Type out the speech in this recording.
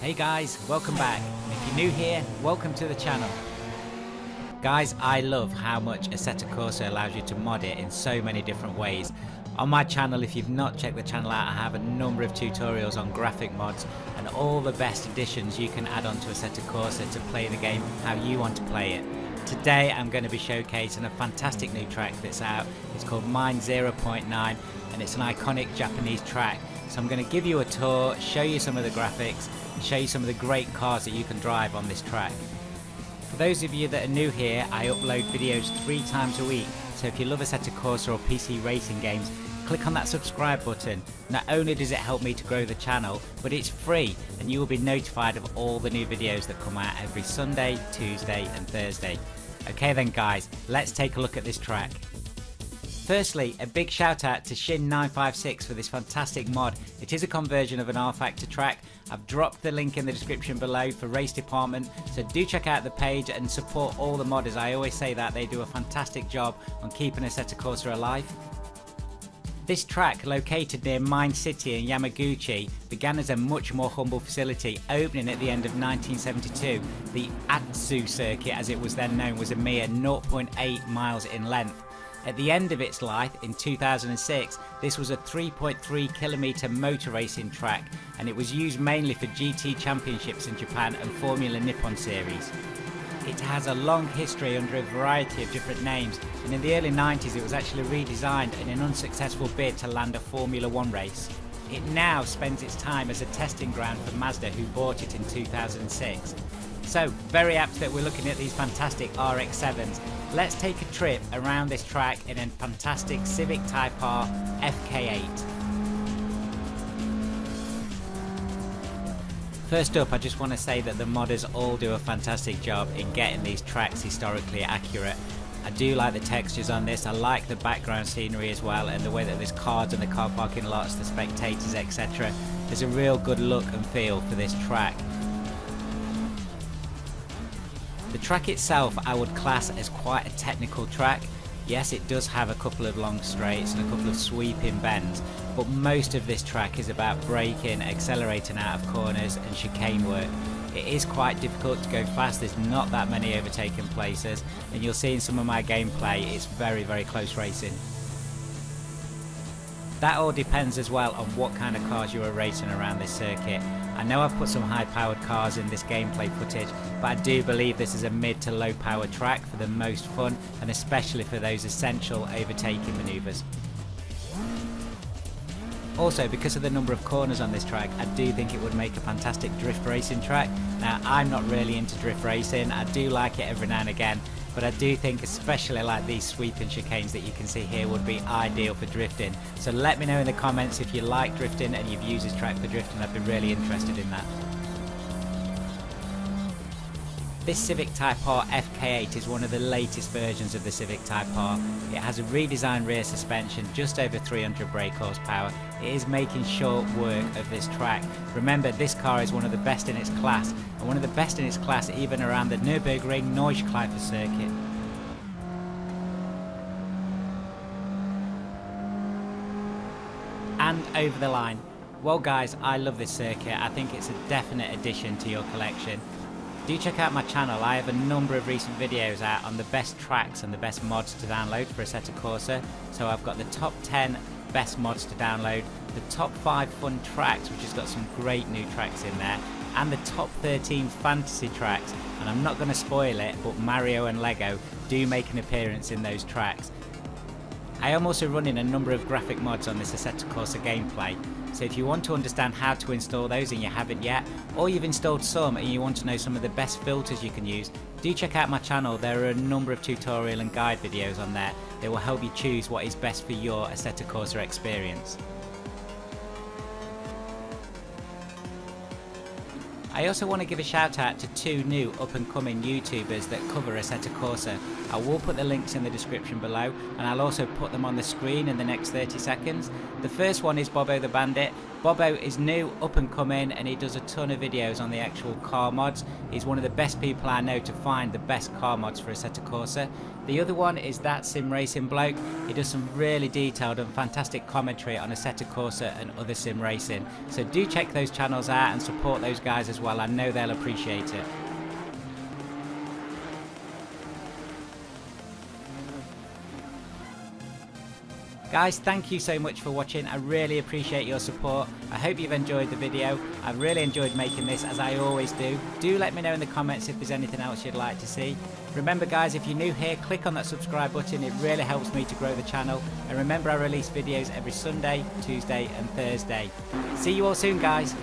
Hey guys, welcome back. If you're new here, welcome to the channel. Guys, I love how much Assetto Corsa allows you to mod it in so many different ways. On my channel, if you've not checked the channel out, I have a number of tutorials on graphic mods and all the best additions you can add on to Assetto Corsa to play the game how you want to play it. Today I'm going to be showcasing a fantastic new track that's out. It's called Mine 0.9 and it's an iconic Japanese track. So I'm going to give you a tour, show you some of the graphics, and show you some of the great cars that you can drive on this track. For those of you that are new here, I upload videos 3 times a week, so if you love Assetto Corsa or PC racing games, click on that subscribe button. Not only does it help me to grow the channel, but it's free and you will be notified of all the new videos that come out every Sunday, Tuesday and Thursday. Okay then guys, let's take a look at this track. Firstly, a big shout out to Shin956 for this fantastic mod. It is a conversion of an R-Factor track. I've dropped the link in the description below for Race Department, so do check out the page and support all the modders. I always say that they do a fantastic job on keeping Assetto Corsa alive. This track, located near Mine City in Yamaguchi, began as a much more humble facility, opening at the end of 1972. The Asus circuit, as it was then known, was a mere 0.8 miles in length. At the end of its life, in 2006, this was a 3.3 kilometer motor racing track, and it was used mainly for GT championships in Japan and Formula Nippon series. It has a long history under a variety of different names, and in the early 90s it was actually redesigned in an unsuccessful bid to land a Formula 1 race. It now spends its time as a testing ground for Mazda, who bought it in 2006. So, very apt that we're looking at these fantastic RX-7s. Let's take a trip around this track in a fantastic Civic Type R FK8. First up, I just want to say that the modders all do a fantastic job in getting these tracks historically accurate. I do like the textures on this, I like the background scenery as well, and the way that there's cars in the car parking lots, the spectators, etc. There's a real good look and feel for this track. The track itself I would class as quite a technical track. Yes, it does have a couple of long straights and a couple of sweeping bends, but most of this track is about braking, accelerating out of corners and chicane work. It is quite difficult to go fast, there's not that many overtaking places, and you'll see in some of my gameplay it's very close racing. That all depends as well on what kind of cars you are racing around this circuit. I know I've put some high powered cars in this gameplay footage, but I do believe this is a mid to low power track for the most fun, and especially for those essential overtaking manoeuvres. Also, because of the number of corners on this track, I do think it would make a fantastic drift racing track. Now, I'm not really into drift racing, I do like it every now and again, but I do think especially like these sweeping chicanes that you can see here would be ideal for drifting. So let me know in the comments if you like drifting and you've used this track for drifting. I'd be really interested in that. This Civic Type R FK8 is one of the latest versions of the Civic Type R. It has a redesigned rear suspension, just over 300 brake horsepower. It is making short work of this track. Remember, this car is one of the best in its class, and one of the best in its class even around the Nürburgring Nordschleife circuit. And over the line. Well guys, I love this circuit. I think it's a definite addition to your collection. Do check out my channel, I have a number of recent videos out on the best tracks and the best mods to download for Assetto Corsa. So I've got the top 10 best mods to download, the top 5 fun tracks, which has got some great new tracks in there, and the top 13 fantasy tracks. And I'm not going to spoil it, but Mario and Lego do make an appearance in those tracks. I am also running a number of graphic mods on this Assetto Corsa gameplay, so if you want to understand how to install those and you haven't yet, or you've installed some and you want to know some of the best filters you can use, do check out my channel. There are a number of tutorial and guide videos on there that will help you choose what is best for your Assetto Corsa experience. I also want to give a shout out to 2 new up and coming YouTubers that cover Assetto Corsa. I will put the links in the description below, and I'll also put them on the screen in the next 30 seconds. The first one is Bobo the Bandit. Bobo is new, up and coming, and he does a ton of videos on the actual car mods. He's one of the best people I know to find the best car mods for Assetto Corsa. The other one is that sim racing bloke. He does some really detailed and fantastic commentary on Assetto Corsa and other sim racing. So do check those channels out and support those guys as well. I know they'll appreciate it. Guys, thank you so much for watching. I really appreciate your support. I hope you've enjoyed the video. I've really enjoyed making this, as I always do. Do let me know in the comments if there's anything else you'd like to see. Remember guys, if you're new here, click on that subscribe button. It really helps me to grow the channel. And remember, I release videos every Sunday, Tuesday and Thursday. See you all soon guys.